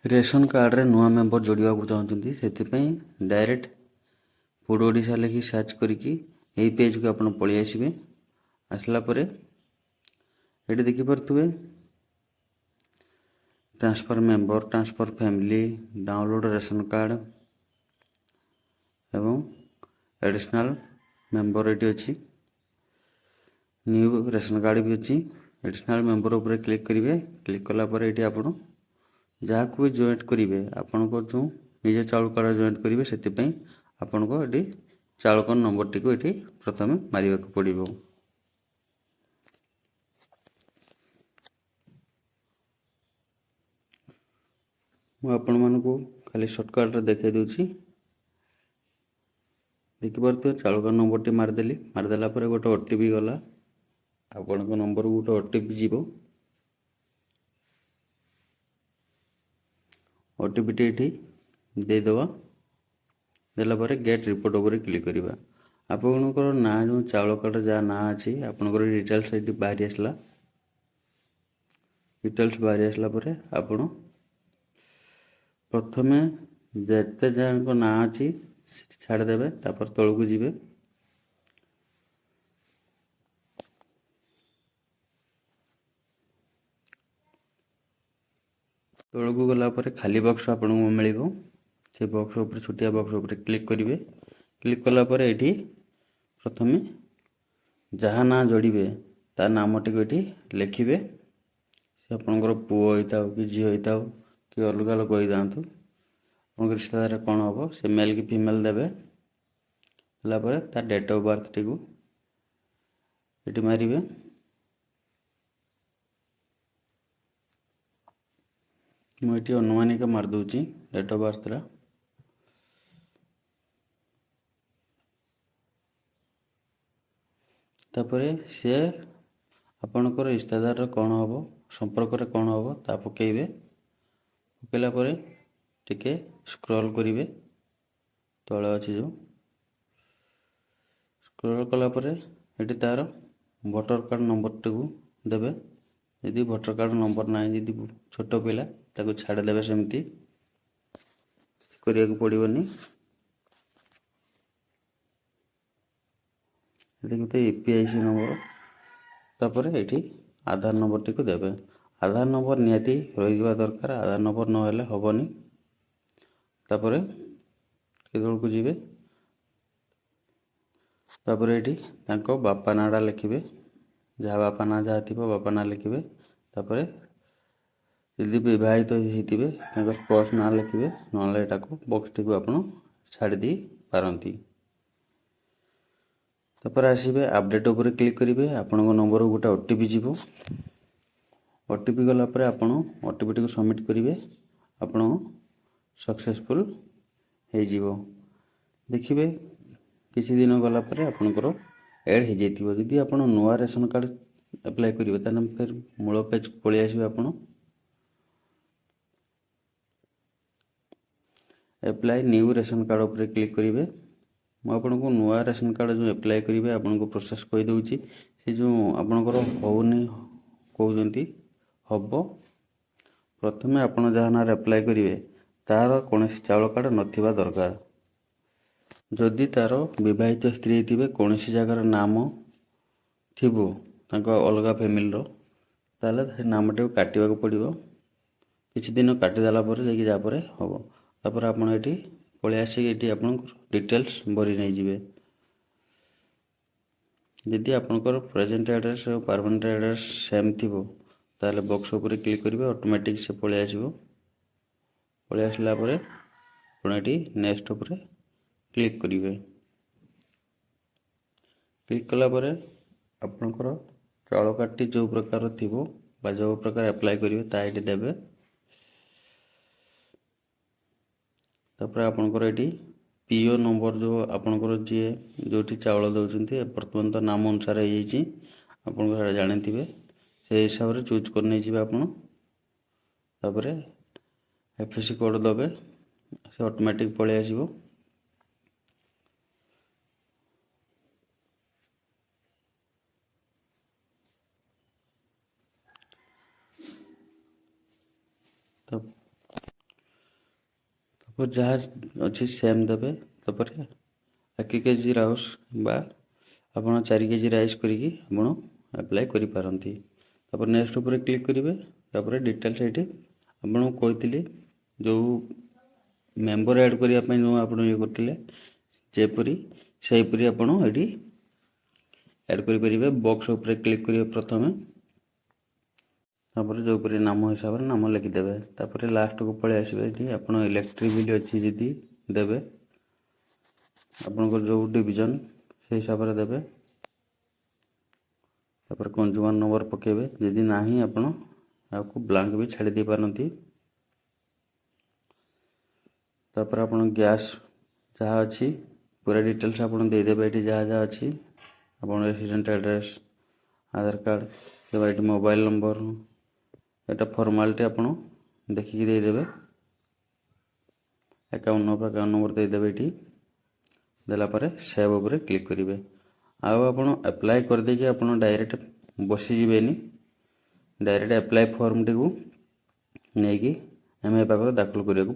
Ration card रे नुआ member जोड़िया चाहते से डायरेक्ट फूड ओडिशा लिखि सर्च करके यही पेज को आप पलि आसवे। आसला ये देखिपे transfer member, transfer family, download ration card एवं एडिशनल मेंबर ये अच्छी न्यू रेशन कार्ड भी अच्छी। एडिशनल मेंबर उपर क्लिक करेंगे। क्लिक कलापर ये आप जहाँ को भी जॉइंट करेंगे आपण को जो निजे चाउल कार्ड जॉइंट करेंगे से आपन को ये चाउल कार्ड नंबर टी ये प्रथम मारे पड़ो। आपण मानक खाली सर्टकट देखा दूसरी देखिपे चाउल कार्ड नंबर टी मारिदेली। मारिदेला गोटे ओटीपी गला आपण को नंबर गोटे ओटीपी जीव। ओटीपी टी ये देदेवा देलापर गेट रिपोर्ट उपर क्लिक करवा। आपणकर ना जो चाउल कार्ड जहाँ ना अच्छी आपंकर डिटेल्स ये बाहरी आसला। डिटेल्स बाहरी आसला आपण प्रथमे जिते जहाँ ना अच्छी छाड़देवे तापर तौक जी तौक गलापर खाली बॉक्स आपको मिल से बॉक्स उपर छोटिया बॉक्स उपर क्लिक करेंगे। क्लिक कलापर ये प्रथमे जहाँ ना जोड़े ता नाम टी ये लिखे। से आपंकर पुओ होता कि झी होता कि अलग लोक हो जातु आप रिश्तेदार कौन हम से मेल कि फीमेल देवे तार डेट ऑफ बर्थ टी ये मारे। मुझे अनुमानिक मारदे डेट ऑफ बर्थ रा तापरे सी आपणकर रिश्तेदार कौन हम संपर्क रे कौन हम ता पकेबे। पकेला टिके स्क्रॉल करेंगे तले अच्छी जो स्क्रॉल कलापर ये तार वोटर कार्ड नंबर टी देवे। यदि वोटर कार्ड नंबर ना जी छोट पिला ताको छाड़देवे सेमती करने पड़ोनी। देखते यूपीआईसी नंबर तापर ये आधार नंबर टी देवे। आधार नंबर निहाती रही दरकार। आधार नंबर ना हेनी तापर को जी तापर ये बापा नाटा लिखे जहाँ बापा ना जहाँ थी बापा ना लिखे। तापर यदि विवाहित होते स्पर्श ना लिखे ना बॉक्स टी आप छाड़ी दे पारती। तापर आसवे अपडेट उपर क्लिक करेंगे। आपण नंबर गोटे ओटीपी जीव। ओटीपी गलापर आप ओटीपी टी सबमिट करेंगे आपण सक्सेसफुल हो देखिए। किसी दिन गलापर आपणकर एड हो जाइए। जदि आप नुआ रेशन कार्ड अप्लाई करेंगे तो फिर मूल पेज पलि आसवे। आप अप्लाई न्यू रेशन कार्ड उपर क्लिक करेंगे। मुझे नुआ रेशन कार्ड जो अप्लाई करेंगे आपको प्रोसेस कहीदे से जो आपणकर होनी कहते हम प्रथमे आप जहाँ ना अप्लाई करेंगे तार कौन चाउल कार्ड नथिबा दरकार। जदि तार विवाहित स्त्री थे कौन जगार नाम थी अलग फैमिली ताले नाम टी काटा पड़ो। किसी दिन काटिदेला जापर हम तापर आप पलि आसिक आप डिटेल्स भरी नहीं जिवे। यदि आपंकर प्रेजेंट एड्रेस और परमानेंट एड्रेस सेम थी ताले बॉक्स उपर क्लिक करेंगे ऑटोमेटिक से पलि आसो। पलि आसला ये नेक्स्ट उपर क्लिक करेंगे। क्लिक कलापर आपंकर चाउल कार्ड टी जो प्रकार थी जो प्रकार अप्लाई करेंगे ताकि देवे। तापर आपंकर ये पीओ नंबर जो आपंकर जी जो चाउल दौरान बर्तमान तो नाम अनुसार हो जानते से हिसाब से चूज कर नहीं जी आप एफएससी कोड दबे से ऑटोमेटिक पलि आसो। ଯାହା ଅଛି ସେମ୍ ଦେବେ। ତାପରେ 1 କେଜି ରାଇସ୍ ବା ଆପଣ 4 କେଜି ରାଇସ୍ କରିକି ଆପଣ ଆପ୍ଲାଏ କରିପାରନ୍ତି। ତାପରେ ନେକ୍ସଟ ଉପରେ କ୍ଲିକ୍ କରିବେ। ତାପରେ ଡିଟେଲ୍ସ ଏଇଠି ଆପଣଙ୍କୁ କହିଥିଲି ଯେଉଁ ମେମ୍ବର ଆଡ଼୍ କରିବା ପାଇଁ ଯେଉଁ ଆପଣ ଇଏ କରିଥିଲେ ଯେପରି ସେହିପରି ଆପଣ ଏଠି ଆଡ଼୍ କରିପାରିବେ। ବକ୍ସ ଉପରେ କ୍ଲିକ୍ କରିବେ ପ୍ରଥମେ। ତାପରେ ଯେଉଁପରି ନାମ ହିସାବରେ ନାମ ଲେଖିଦେବେ। ତାପରେ ଲାଷ୍ଟକୁ ପଳେଇ ଆସିବେ। ଏଠି ଆପଣ ଇଲେକ୍ଟ୍ରିକ୍ ବିଲ୍ ଅଛି ଯଦି ଦେବେ, ଆପଣଙ୍କର ଯେଉଁ ଡିଭିଜନ୍ ସେଇ ହିସାବରେ ଦେବେ। ତାପରେ କନଜ୍ୟୁମର ନମ୍ବର ପକାଇବେ। ଯଦି ନାହିଁ ଆପଣ ଆକୁ ବ୍ଲାଙ୍କ ବି ଛାଡ଼ି ଦେଇପାରନ୍ତି। ତାପରେ ଆପଣ ଗ୍ୟାସ୍ ଯାହା ଅଛି ପୁରା ଡିଟେଲ୍ସ ଆପଣ ଦେଇଦେବେ। ଏଠି ଯାହା ଅଛି ଆପଣ ରେସିଡେଣ୍ଟ ଆଡ୍ରେସ୍, ଆଧାର କାର୍ଡ଼ କିମ୍ବା ଏଠି ମୋବାଇଲ ନମ୍ବର, এটা ଫର୍ମାଲିଟି ଆପଣ ଦେଖିକି ଦେଇଦେବେ। ଆକାଉଣ୍ଟ ନମ୍ବର ଦେଇଦେବେ। ଏଠି ଦେଲା ପରେ ସେଭ୍ ଉପରେ କ୍ଲିକ୍ କରିବେ। ଆଉ ଆପଣ ଆପ୍ଲାଏ କରିଦେଇକି ଆପଣ ଡାଇରେକ୍ଟ ବସିଯିବେନି। ଡାଇରେକ୍ଟ ଆପ୍ଲାଏ ଫର୍ମଟିକୁ ନେଇକି MA ପାଖରେ ଦାଖଲ କରିବାକୁ